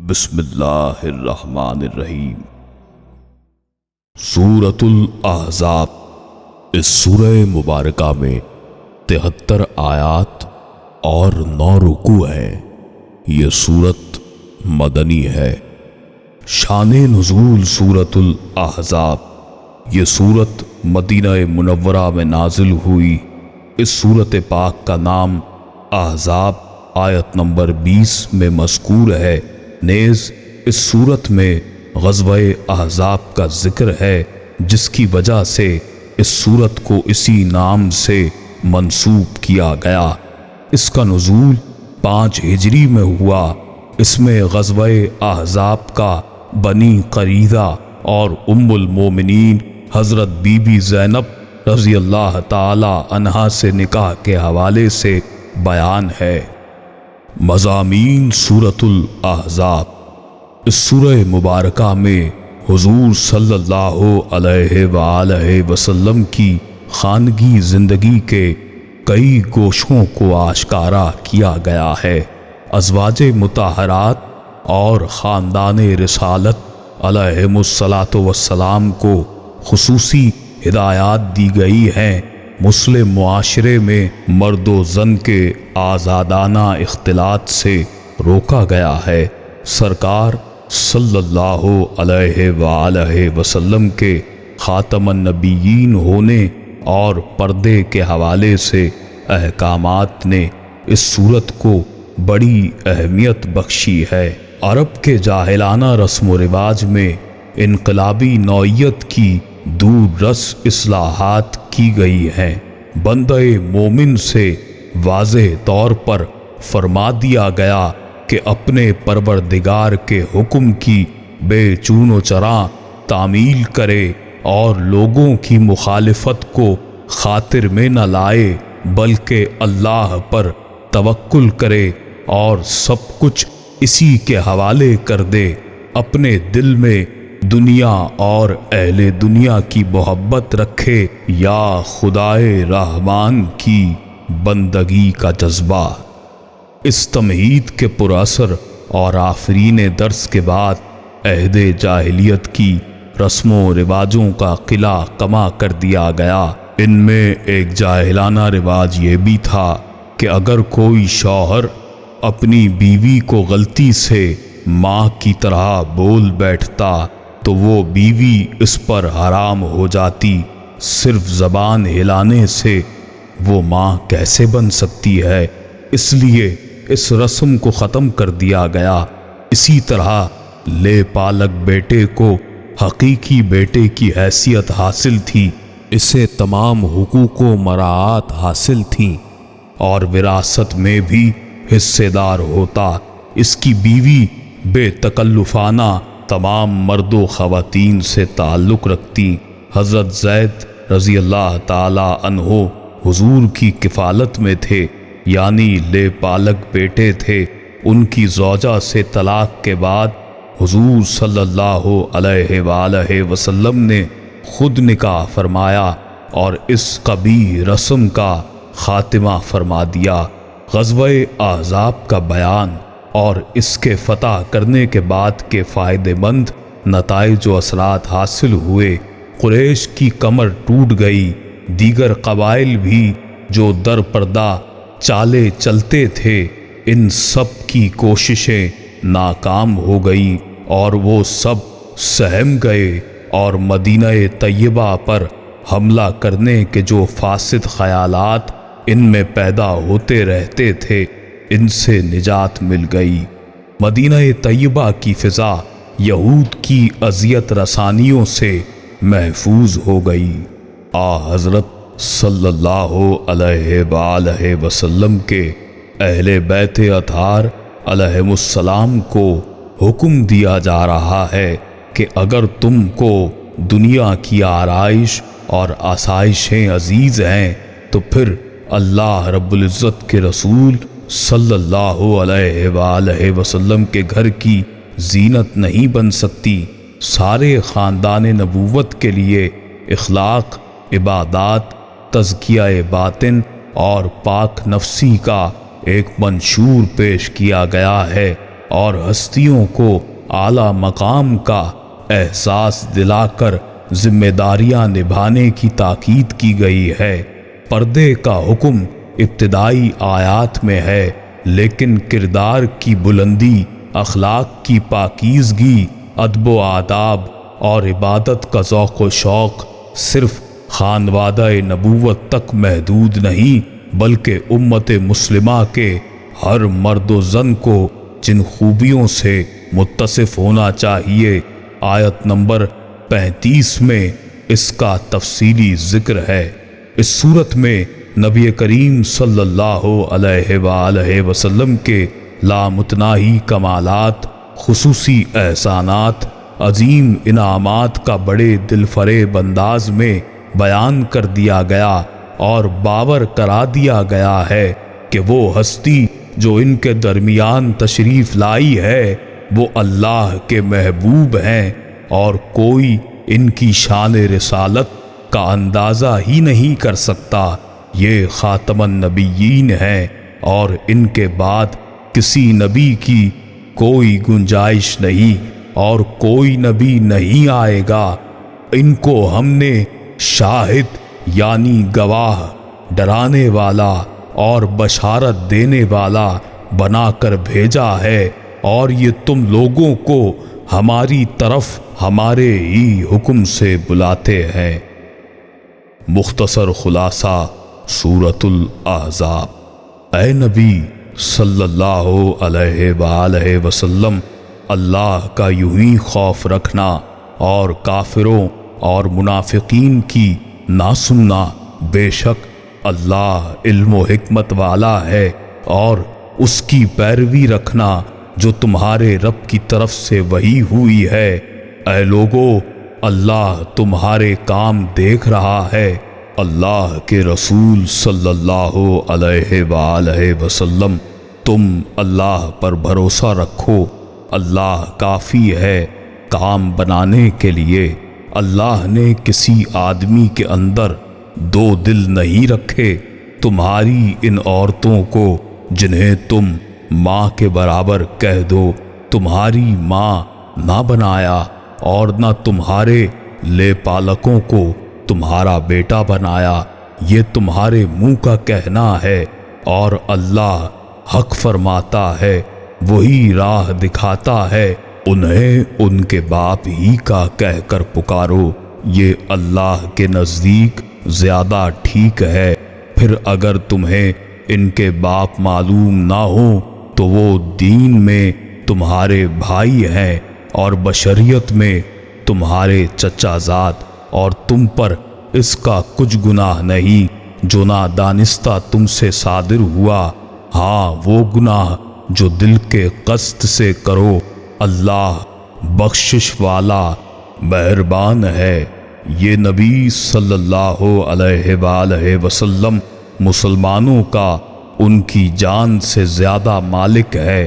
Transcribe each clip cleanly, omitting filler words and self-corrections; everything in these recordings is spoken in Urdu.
بسم اللہ الرحمن الرحیم۔ سورۃ الاحزاب۔ اس سورہ مبارکہ میں 73 آیات اور 9 رکوع ہیں۔ یہ سورت مدنی ہے۔ شان نزول سورۃ الاحزاب۔ یہ سورت مدینہ منورہ میں نازل ہوئی۔ اس سورت پاک کا نام احزاب آیت نمبر 20 میں مذکور ہے۔ نیز اس سورت میں غزوہ احزاب کا ذکر ہے، جس کی وجہ سے اس سورت کو اسی نام سے منسوب کیا گیا۔ اس کا نزول 5 ہجری میں ہوا۔ اس میں غزوہ احزاب کا بنی قریظہ اور ام المومنین حضرت بی بی زینب رضی اللہ تعالی عنہا سے نکاح کے حوالے سے بیان ہے۔ مضامین سورۃ الاحزاب۔ اس سورہ مبارکہ میں حضور صلی اللہ علیہ وآلہ وسلم کی خانگی زندگی کے کئی گوشوں کو آشکارا کیا گیا ہے۔ ازواج مطہرات اور خاندان رسالت علیہم الصلاۃ والسلام کو خصوصی ہدایات دی گئی ہیں۔ مسلم معاشرے میں مرد و زن کے آزادانہ اختلاط سے روکا گیا ہے۔ سرکار صلی اللہ علیہ وآلہ وسلم کے خاتم النبیین ہونے اور پردے کے حوالے سے احکامات نے اس سورت کو بڑی اہمیت بخشی ہے۔ عرب کے جاہلانہ رسم و رواج میں انقلابی نوعیت کی دور رس اصلاحات کی گئی ہیں۔ بندہ مومن سے واضح طور پر فرما دیا گیا کہ اپنے پروردگار کے حکم کی بے چون و چراں تعمیل کرے اور لوگوں کی مخالفت کو خاطر میں نہ لائے، بلکہ اللہ پر توکل کرے اور سب کچھ اسی کے حوالے کر دے۔ اپنے دل میں دنیا اور اہل دنیا کی محبت رکھے یا خدائے رحمان کی بندگی کا جذبہ۔ اس تمہید کے پر اثر اور آفرین درس کے بعد عہد جاہلیت کی رسم و رواجوں کا قلع کما کر دیا گیا۔ ان میں ایک جاہلانہ رواج یہ بھی تھا کہ اگر کوئی شوہر اپنی بیوی کو غلطی سے ماں کی طرح بول بیٹھتا تو وہ بیوی اس پر حرام ہو جاتی۔ صرف زبان ہلانے سے وہ ماں کیسے بن سکتی ہے؟ اس لیے اس رسم کو ختم کر دیا گیا۔ اسی طرح لے پالک بیٹے کو حقیقی بیٹے کی حیثیت حاصل تھی۔ اسے تمام حقوق و مراعات حاصل تھیں اور وراثت میں بھی حصے دار ہوتا۔ اس کی بیوی بے تکلفانہ تمام مرد و خواتین سے تعلق رکھتی۔ حضرت زید رضی اللہ تعالی عنہ حضور کی کفالت میں تھے، یعنی لے پالک بیٹے تھے۔ ان کی زوجہ سے طلاق کے بعد حضور صلی اللہ علیہ وآلہ وسلم نے خود نکاح فرمایا اور اس قبیح رسم کا خاتمہ فرما دیا۔ غزوہ احزاب کا بیان اور اس کے فتح کرنے کے بعد کے فائدہ مند نتائج و اثرات حاصل ہوئے۔ قریش کی کمر ٹوٹ گئی۔ دیگر قبائل بھی جو در پردہ چالے چلتے تھے، ان سب کی کوششیں ناکام ہو گئیں اور وہ سب سہم گئے اور مدینہ طیبہ پر حملہ کرنے کے جو فاسد خیالات ان میں پیدا ہوتے رہتے تھے، ان سے نجات مل گئی۔ مدینہ طیبہ کی فضا یہود کی اذیت رسانیوں سے محفوظ ہو گئی۔ حضرت صلی اللہ علیہ وآلہ وسلم کے اہل بیت اطہار علیہم السلام کو حکم دیا جا رہا ہے کہ اگر تم کو دنیا کی آرائش اور آسائشیں عزیز ہیں تو پھر اللہ رب العزت کے رسول صلی اللہ علیہ وآلہ وسلم کے گھر کی زینت نہیں بن سکتی۔ سارے خاندان نبوت کے لیے اخلاق، عبادات، تزکیہ باطن اور پاک نفسی کا ایک منشور پیش کیا گیا ہے۔ اور ہستیوں کو اعلیٰ مقام کا احساس دلا کر ذمہ داریاں نبھانے کی تاکید کی گئی ہے۔ پردے کا حکم ابتدائی آیات میں ہے، لیکن کردار کی بلندی، اخلاق کی پاکیزگی، ادب و آداب اور عبادت کا ذوق و شوق صرف خانوادہ نبوت تک محدود نہیں، بلکہ امت مسلمہ کے ہر مرد و زن کو جن خوبیوں سے متصف ہونا چاہیے، آیت نمبر 35 میں اس کا تفصیلی ذکر ہے۔ اس صورت میں نبی کریم صلی اللہ علیہ وآلہ وسلم کے لامتناہی کمالات، خصوصی احسانات، عظیم انعامات کا بڑے دل فریب انداز میں بیان کر دیا گیا اور باور کرا دیا گیا ہے کہ وہ ہستی جو ان کے درمیان تشریف لائی ہے وہ اللہ کے محبوب ہیں، اور کوئی ان کی شان رسالت کا اندازہ ہی نہیں کر سکتا۔ یہ خاتم النبیین ہیں اور ان کے بعد کسی نبی کی کوئی گنجائش نہیں اور کوئی نبی نہیں آئے گا۔ ان کو ہم نے شاہد یعنی گواہ، ڈرانے والا اور بشارت دینے والا بنا کر بھیجا ہے، اور یہ تم لوگوں کو ہماری طرف ہمارے ہی حکم سے بلاتے ہیں۔ مختصر خلاصہ سورۃ الاحزاب۔ اے نبی صلی اللہ علیہ وآلہ وسلم، اللہ کا یوں ہی خوف رکھنا اور کافروں اور منافقین کی نہ سننا۔ بے شک اللہ علم و حکمت والا ہے، اور اس کی پیروی رکھنا جو تمہارے رب کی طرف سے وحی ہوئی ہے۔ اے لوگو، اللہ تمہارے کام دیکھ رہا ہے۔ اللہ کے رسول صلی اللہ علیہ وآلہ وسلم، تم اللہ پر بھروسہ رکھو، اللہ کافی ہے کام بنانے کے لیے۔ اللہ نے کسی آدمی کے اندر دو دل نہیں رکھے۔ تمہاری ان عورتوں کو جنہیں تم ماں کے برابر کہہ دو، تمہاری ماں نہ بنایا، اور نہ تمہارے لے پالکوں کو تمہارا بیٹا بنایا۔ یہ تمہارے منہ کا کہنا ہے، اور اللہ حق فرماتا ہے، وہی راہ دکھاتا ہے۔ انہیں ان کے باپ ہی کا کہہ کر پکارو، یہ اللہ کے نزدیک زیادہ ٹھیک ہے۔ پھر اگر تمہیں ان کے باپ معلوم نہ ہوں تو وہ دین میں تمہارے بھائی ہیں اور بشریت میں تمہارے چچا زاد، اور تم پر اس کا کچھ گناہ نہیں جو نادانستہ تم سے صادر ہوا، ہاں وہ گناہ جو دل کے قصد سے کرو۔ اللہ بخشش والا مہربان ہے۔ یہ نبی صلی اللہ علیہ وآلہ وسلم مسلمانوں کا ان کی جان سے زیادہ مالک ہے،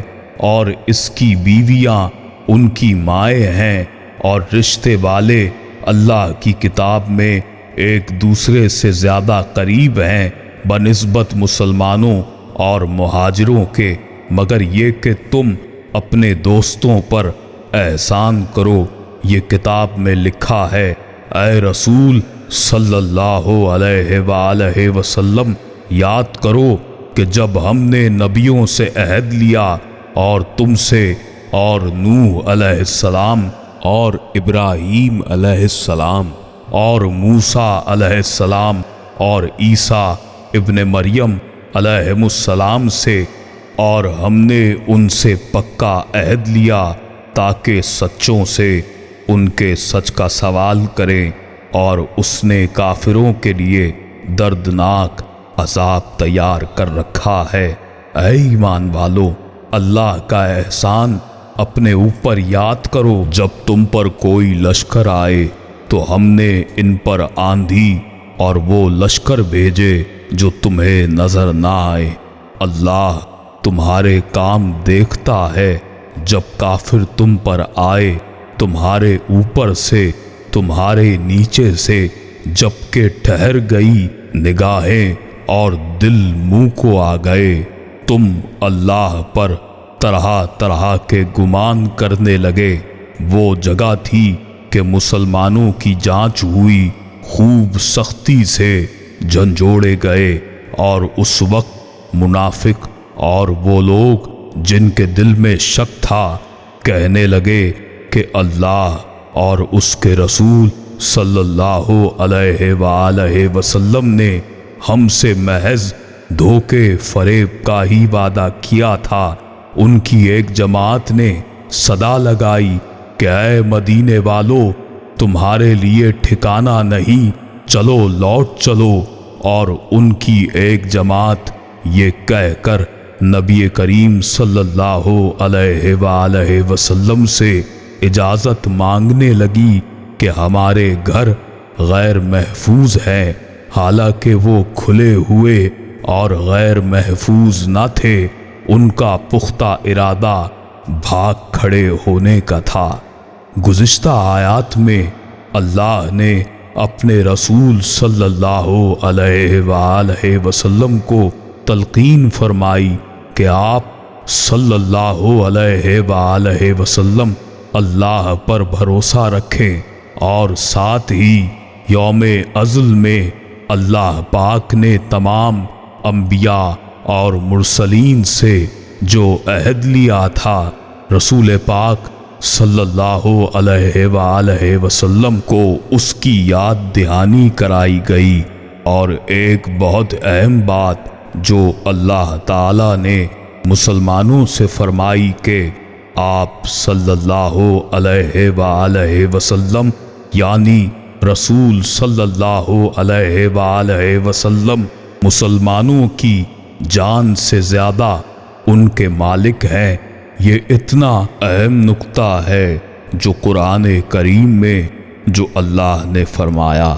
اور اس کی بیویاں ان کی مائیں ہیں، اور رشتے والے اللہ کی کتاب میں ایک دوسرے سے زیادہ قریب ہیں بنسبت مسلمانوں اور مہاجروں کے، مگر یہ کہ تم اپنے دوستوں پر احسان کرو۔ یہ کتاب میں لکھا ہے، اے رسول صلی اللہ علیہ وآلہ وسلم، یاد کرو کہ جب ہم نے نبیوں سے عہد لیا، اور تم سے، اور نوح علیہ السلام اور ابراہیم علیہ السلام اور موسیٰ علیہ السلام اور عیسیٰ ابن مریم علیہ السلام سے، اور ہم نے ان سے پکا عہد لیا تاکہ سچوں سے ان کے سچ کا سوال کریں، اور اس نے کافروں کے لیے دردناک عذاب تیار کر رکھا ہے۔ اے ایمان والو، اللہ کا احسان اپنے اوپر یاد کرو۔ جب تم پر کوئی لشکر آئے تو ہم نے ان پر آندھی اور وہ لشکر بھیجے جو تمہیں نظر نہ آئے۔ اللہ تمہارے کام دیکھتا ہے۔ جب کافر تم پر آئے، تمہارے اوپر سے، تمہارے نیچے سے، جبکہ ٹھہر گئی نگاہیں اور دل منہ کو آ گئے، تم اللہ پر طرح طرح کے گمان کرنے لگے۔ وہ جگہ تھی کہ مسلمانوں کی جانچ ہوئی، خوب سختی سے جھنجھوڑے گئے، اور اس وقت منافق اور وہ لوگ جن کے دل میں شک تھا کہنے لگے کہ اللہ اور اس کے رسول صلی اللہ علیہ وآلہ وسلم نے ہم سے محض دھوکے فریب کا ہی وعدہ کیا تھا۔ ان کی ایک جماعت نے صدا لگائی کہ اے مدینے والو، تمہارے لیے ٹھکانہ نہیں، چلو لوٹ چلو، اور ان کی ایک جماعت یہ کہہ کر نبی کریم صلی اللہ علیہ وآلہ وسلم سے اجازت مانگنے لگی کہ ہمارے گھر غیر محفوظ ہیں، حالانکہ وہ کھلے ہوئے اور غیر محفوظ نہ تھے۔ ان کا پختہ ارادہ بھاگ کھڑے ہونے کا تھا۔ گزشتہ آیات میں اللہ نے اپنے رسول صلی اللہ علیہ وآلہ وسلم کو تلقین فرمائی کہ آپ صلی اللہ علیہ وآلہ وسلم اللہ پر بھروسہ رکھیں، اور ساتھ ہی یوم ازل میں اللہ پاک نے تمام انبیاء اور مرسلین سے جو عہد لیا تھا، رسول پاک صلی اللہ علیہ وآلہ وسلم کو اس کی یاد دہانی کرائی گئی۔ اور ایک بہت اہم بات جو اللہ تعالی نے مسلمانوں سے فرمائی کہ آپ صلی اللہ علیہ وآلہ وسلم یعنی رسول صلی اللہ علیہ وآلہ وسلم مسلمانوں کی جان سے زیادہ ان کے مالک ہیں۔ یہ اتنا اہم نقطہ ہے جو قرآن کریم میں جو اللہ نے فرمایا،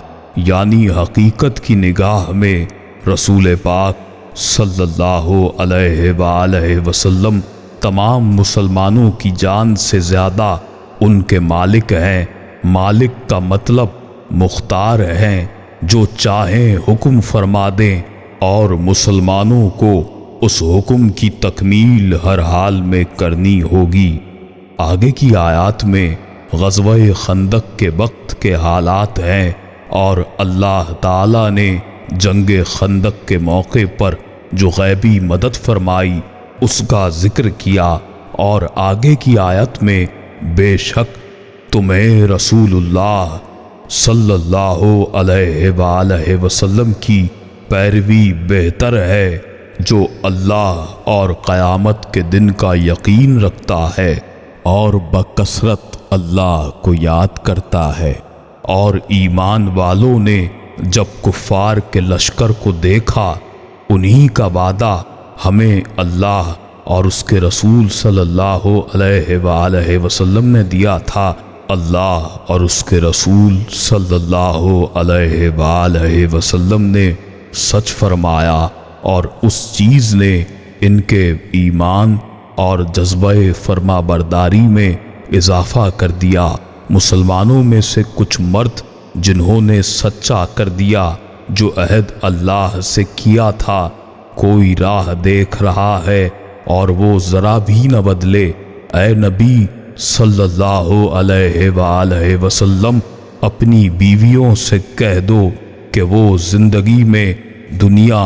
یعنی حقیقت کی نگاہ میں رسول پاک صلی اللہ علیہ وآلہ وسلم تمام مسلمانوں کی جان سے زیادہ ان کے مالک ہیں۔ مالک کا مطلب مختار ہیں، جو چاہیں حکم فرما دیں، اور مسلمانوں کو اس حکم کی تکمیل ہر حال میں کرنی ہوگی۔ آگے کی آیات میں غزوہ خندق کے وقت کے حالات ہیں، اور اللہ تعالی نے جنگ خندق کے موقع پر جو غیبی مدد فرمائی اس کا ذکر کیا، اور آگے کی آیت میں بے شک تمہیں رسول اللہ صلی اللہ علیہ وآلہ وسلم کی پیروی بہتر ہے، جو اللہ اور قیامت کے دن کا یقین رکھتا ہے اور بکثرت اللہ کو یاد کرتا ہے۔ اور ایمان والوں نے جب کفار کے لشکر کو دیکھا، انہی کا وعدہ ہمیں اللہ اور اس کے رسول صلی اللہ علیہ وآلہ وسلم نے دیا تھا۔ اللہ اور اس کے رسول صلی اللہ علیہ وآلہ وسلم نے سچ فرمایا، اور اس چیز نے ان کے ایمان اور جذبہ فرما برداری میں اضافہ کر دیا۔ مسلمانوں میں سے کچھ مرد جنہوں نے سچا کر دیا جو عہد اللہ سے کیا تھا، کوئی راہ دیکھ رہا ہے اور وہ ذرا بھی نہ بدلے، اے نبی صلی اللہ علیہ وآلہ وسلم اپنی بیویوں سے کہہ دو کہ وہ زندگی میں دنیا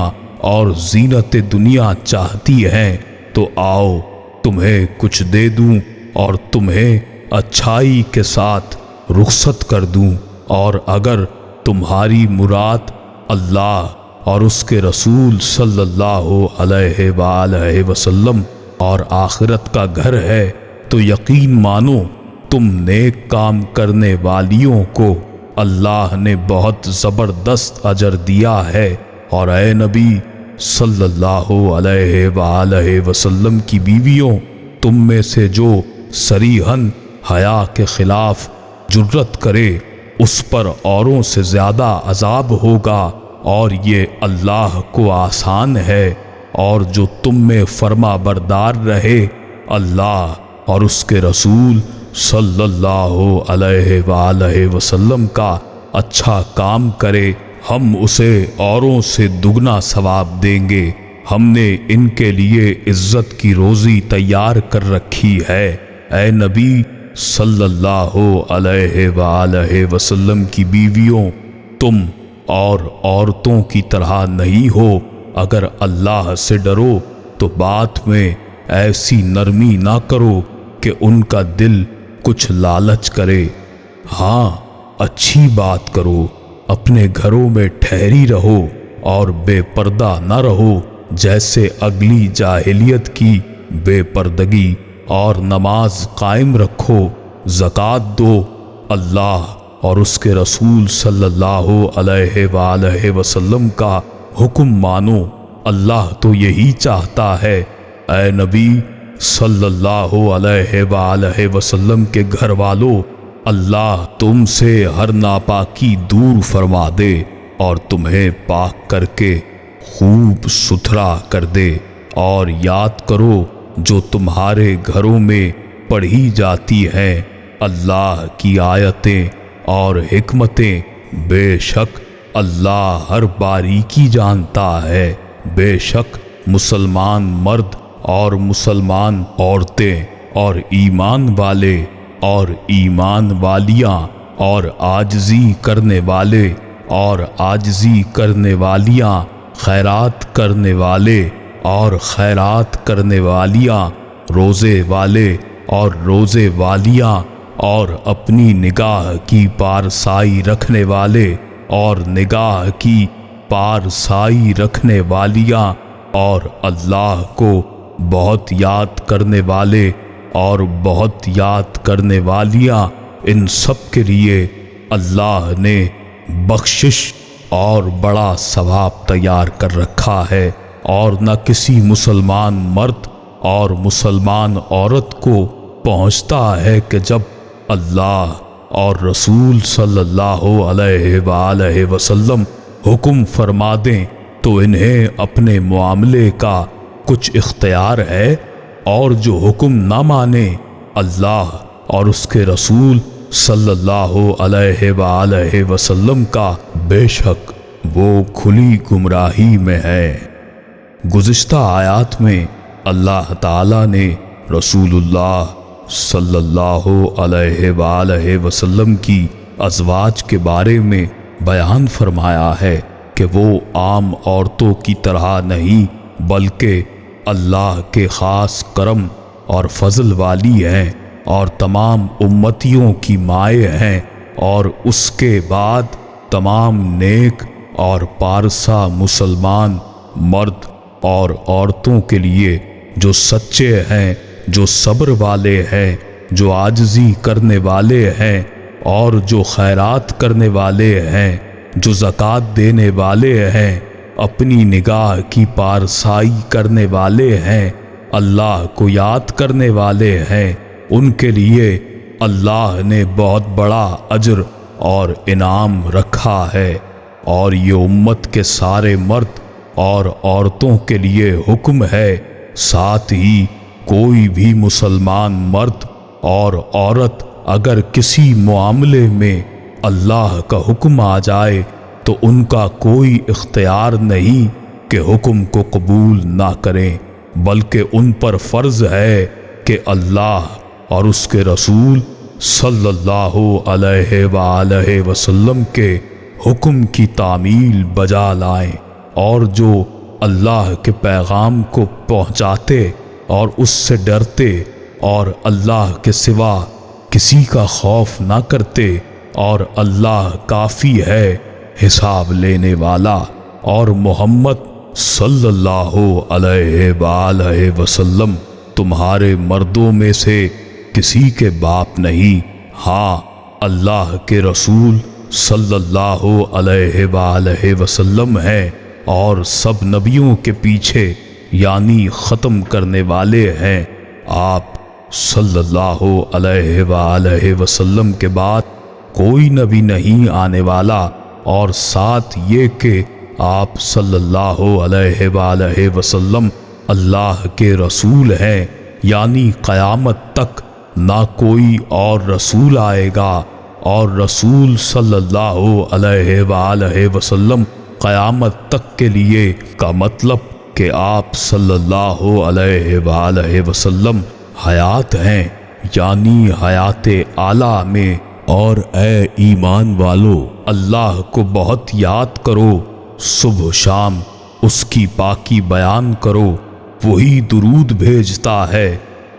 اور زینت دنیا چاہتی ہیں تو آؤ تمہیں کچھ دے دوں اور تمہیں اچھائی کے ساتھ رخصت کر دوں، اور اگر تمہاری مراد اللہ اور اس کے رسول صلی اللہ علیہ وآلہ وسلم اور آخرت کا گھر ہے تو یقین مانو تم نیک کام کرنے والیوں کو اللہ نے بہت زبردست اجر دیا ہے۔ اور اے نبی صلی اللہ علیہ وآلہ وسلم کی بیویوں، تم میں سے جو صریحاً حیا کے خلاف جرت کرے اس پر اوروں سے زیادہ عذاب ہوگا، اور یہ اللہ کو آسان ہے۔ اور جو تم میں فرما بردار رہے اللہ اور اس کے رسول صلی اللہ علیہ وآلہ وسلم کا اچھا کام کرے، ہم اسے اوروں سے دگنا ثواب دیں گے، ہم نے ان کے لیے عزت کی روزی تیار کر رکھی ہے۔ اے نبی صلی اللہ علیہ وآلہ وسلم کی بیویوں، تم اور عورتوں کی طرح نہیں ہو۔ اگر اللہ سے ڈرو تو بات میں ایسی نرمی نہ کرو کہ ان کا دل کچھ لالچ کرے۔ ہاں، اچھی بات کرو، اپنے گھروں میں ٹھہری رہو اور بے پردہ نہ رہو جیسے اگلی جاہلیت کی بے پردگی، اور نماز قائم رکھو، زکوٰۃ دو، اللہ اور اس کے رسول صلی اللہ علیہ وآلہ وسلم کا حکم مانو۔ اللہ تو یہی چاہتا ہے۔ اے نبی صلی اللہ علیہ وآلہ وسلم کے گھر والوں، اللہ تم سے ہر ناپاکی دور فرما دے اور تمہیں پاک کر کے خوب ستھرا کر دے، اور یاد کرو جو تمہارے گھروں میں پڑھی جاتی ہیں اللہ کی آیتیں اور حکمتیں، بے شک اللہ ہر باریکی جانتا ہے۔ بے شک مسلمان مرد اور مسلمان عورتیں اور ایمان والے اور ایمان والیاں اور عاجزی کرنے والے اور عاجزی کرنے والیاں، خیرات کرنے والے اور خیرات کرنے والیاں، روزے والے اور روزے والیاں، اور اپنی نگاہ کی پارسائی رکھنے والے اور نگاہ کی پارسائی رکھنے والیاں، اور اللہ کو بہت یاد کرنے والے اور بہت یاد کرنے والیاں، ان سب کے لیے اللہ نے بخشش اور بڑا ثواب تیار کر رکھا ہے۔ اور نہ کسی مسلمان مرد اور مسلمان عورت کو پہنچتا ہے کہ جب اللہ اور رسول صلی اللہ علیہ وآلہ وسلم حکم فرما دیں تو انہیں اپنے معاملے کا کچھ اختیار ہے، اور جو حکم نہ مانے اللہ اور اس کے رسول صلی اللہ علیہ وآلہ وسلم کا، بے شک وہ کھلی گمراہی میں ہے۔ گزشتہ آیات میں اللہ تعالیٰ نے رسول اللہ صلی اللہ علیہ وآلہ وسلم کی ازواج کے بارے میں بیان فرمایا ہے کہ وہ عام عورتوں کی طرح نہیں بلکہ اللہ کے خاص کرم اور فضل والی ہیں اور تمام امتیوں کی مائیں ہیں، اور اس کے بعد تمام نیک اور پارسا مسلمان مرد اور عورتوں کے لیے جو سچے ہیں، جو صبر والے ہیں، جو عاجزی کرنے والے ہیں، اور جو خیرات کرنے والے ہیں، جو زکوٰۃ دینے والے ہیں، اپنی نگاہ کی پارسائی کرنے والے ہیں، اللہ کو یاد کرنے والے ہیں، ان کے لیے اللہ نے بہت بڑا اجر اور انعام رکھا ہے۔ اور یہ امت کے سارے مرد اور عورتوں کے لیے حکم ہے، ساتھ ہی کوئی بھی مسلمان مرد اور عورت اگر کسی معاملے میں اللہ کا حکم آ جائے تو ان کا کوئی اختیار نہیں کہ حکم کو قبول نہ کریں، بلکہ ان پر فرض ہے کہ اللہ اور اس کے رسول صلی اللہ علیہ وآلہ وسلم کے حکم کی تعمیل بجا لائیں، اور جو اللہ کے پیغام کو پہنچاتے اور اس سے ڈرتے اور اللہ کے سوا کسی کا خوف نہ کرتے، اور اللہ کافی ہے حساب لینے والا، اور محمد صلی اللہ علیہ وآلہ وسلم تمہارے مردوں میں سے کسی کے باپ نہیں، ہاں اللہ کے رسول صلی اللہ علیہ وآلہ وسلم ہیں، اور سب نبیوں کے پیچھے یعنی ختم کرنے والے ہیں۔ آپ صلی اللہ علیہ وآلہ وسلم کے بعد کوئی نبی نہیں آنے والا، اور ساتھ یہ کہ آپ صلی اللہ علیہ وآلہ وسلم اللہ کے رسول ہیں، یعنی قیامت تک نہ کوئی اور رسول آئے گا، اور رسول صلی اللہ علیہ وآلہ وسلم قیامت تک کے لیے کا مطلب کہ آپ صلی اللہ علیہ وآلہ وسلم حیات ہیں، یعنی حیات اعلیٰ میں۔ اور اے ایمان والو، اللہ کو بہت یاد کرو، صبح شام اس کی پاکی بیان کرو، وہی درود بھیجتا ہے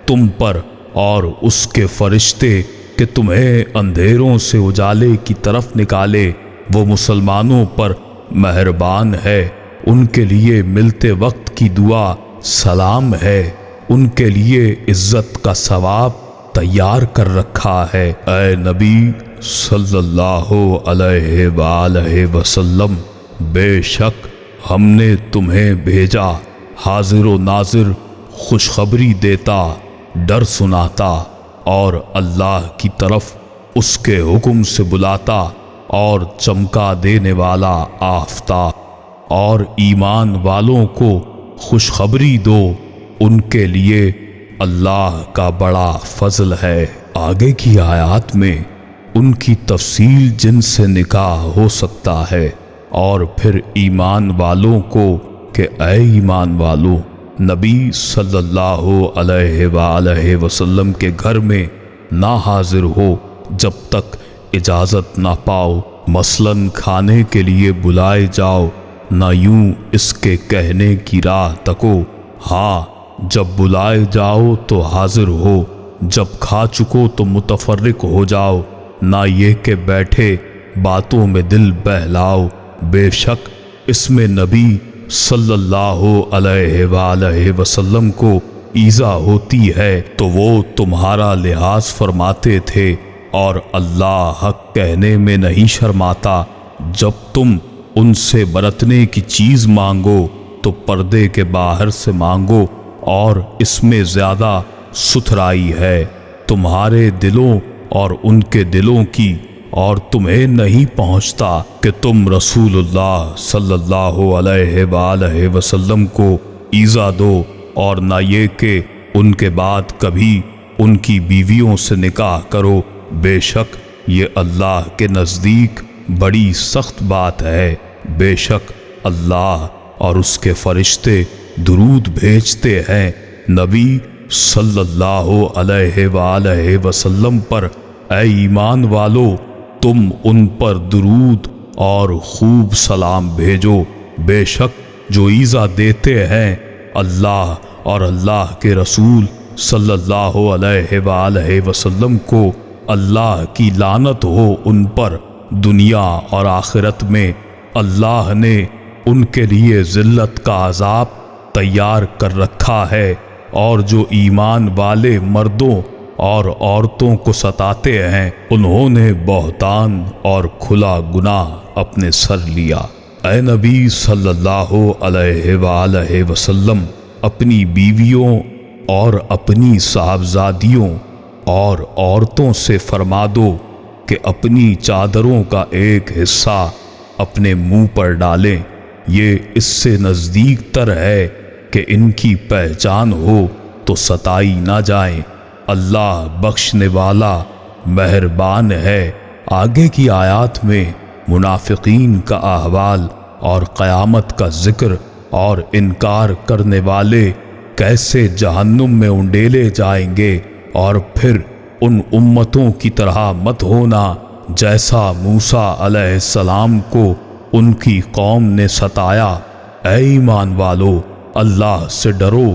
تم پر اور اس کے فرشتے کہ تمہیں اندھیروں سے اجالے کی طرف نکالے۔ وہ مسلمانوں پر مہربان ہے، ان کے لیے ملتے وقت کی دعا سلام ہے، ان کے لیے عزت کا ثواب تیار کر رکھا ہے۔ اے نبی صلی اللہ علیہ وآلہ وسلم، بے شک ہم نے تمہیں بھیجا حاضر و ناظر، خوشخبری دیتا، ڈر سناتا اور اللہ کی طرف اس کے حکم سے بلاتا اور چمکا دینے والا آفتاب۔ اور ایمان والوں کو خوشخبری دو، ان کے لیے اللہ کا بڑا فضل ہے۔ آگے کی آیات میں ان کی تفصیل جن سے نکاح ہو سکتا ہے، اور پھر ایمان والوں کو کہ اے ایمان والو، نبی صلی اللہ علیہ وآلہ وسلم کے گھر میں نہ حاضر ہو جب تک اجازت نہ پاؤ، مثلاً کھانے کے لیے بلائے جاؤ، نہ یوں اس کے کہنے کی راہ تکو، ہاں جب بلائے جاؤ تو حاضر ہو، جب کھا چکو تو متفرق ہو جاؤ، نہ یہ کہ بیٹھے باتوں میں دل بہلاؤ۔ بے شک اس میں نبی صلی اللہ علیہ وآلہ وسلم کو ایذا ہوتی ہے تو وہ تمہارا لحاظ فرماتے تھے، اور اللہ حق کہنے میں نہیں شرماتا۔ جب تم ان سے برتنے کی چیز مانگو تو پردے کے باہر سے مانگو، اور اس میں زیادہ ستھرائی ہے تمہارے دلوں اور ان کے دلوں کی، اور تمہیں نہیں پہنچتا کہ تم رسول اللہ صلی اللہ علیہ وآلہ وسلم کو ایذا دو، اور نہ یہ کہ ان کے بعد کبھی ان کی بیویوں سے نکاح کرو، بے شک یہ اللہ کے نزدیک بڑی سخت بات ہے۔ بے شک اللہ اور اس کے فرشتے درود بھیجتے ہیں نبی صلی اللہ علیہ وآلہ وسلم پر۔ اے ایمان والو، تم ان پر درود اور خوب سلام بھیجو، بے شک جو ایذا دیتے ہیں اللہ اور اللہ کے رسول صلی اللہ علیہ وآلہ وسلم کو، اللہ کی لعنت ہو ان پر دنیا اور آخرت میں۔ اللہ نے ان کے لیے ذلت کا عذاب تیار کر رکھا ہے، اور جو ایمان والے مردوں اور عورتوں کو ستاتے ہیں انہوں نے بہتان اور کھلا گناہ اپنے سر لیا۔ اے نبی صلی اللہ علیہ وآلہ وسلم، اپنی بیویوں اور اپنی صاحبزادیوں اور عورتوں سے فرما دو کہ اپنی چادروں کا ایک حصہ اپنے منہ پر ڈالیں، یہ اس سے نزدیک تر ہے کہ ان کی پہچان ہو تو ستائی نہ جائیں، اللہ بخشنے والا مہربان ہے۔ آگے کی آیات میں منافقین کا احوال اور قیامت کا ذکر، اور انکار کرنے والے کیسے جہنم میں انڈیلے جائیں گے، اور پھر ان امتوں کی طرح مت ہونا جیسا موسیٰ علیہ السلام کو ان کی قوم نے ستایا۔ اے ایمان والو، اللہ سے ڈرو،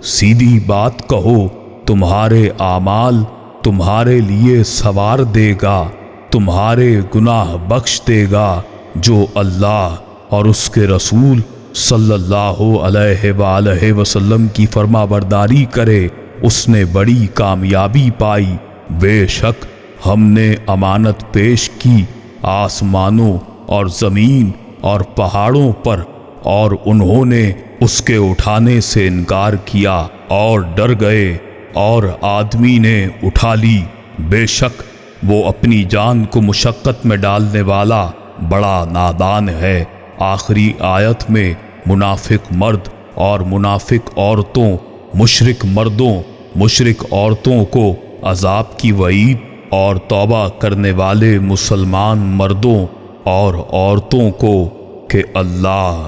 سیدھی بات کہو، تمہارے اعمال تمہارے لیے سوار دے گا، تمہارے گناہ بخش دے گا۔ جو اللہ اور اس کے رسول صلی اللہ علیہ وآلہ وسلم کی فرما برداری کرے اس نے بڑی کامیابی پائی۔ بے شک ہم نے امانت پیش کی آسمانوں اور زمین اور پہاڑوں پر، اور انہوں نے اس کے اٹھانے سے انکار کیا اور ڈر گئے، اور آدمی نے اٹھا لی، بے شک وہ اپنی جان کو مشقت میں ڈالنے والا بڑا نادان ہے۔ آخری آیت میں منافق مرد اور منافق عورتوں، مشرک مردوں، مشرک عورتوں کو عذاب کی وعید، اور توبہ کرنے والے مسلمان مردوں اور عورتوں کو کہ اللہ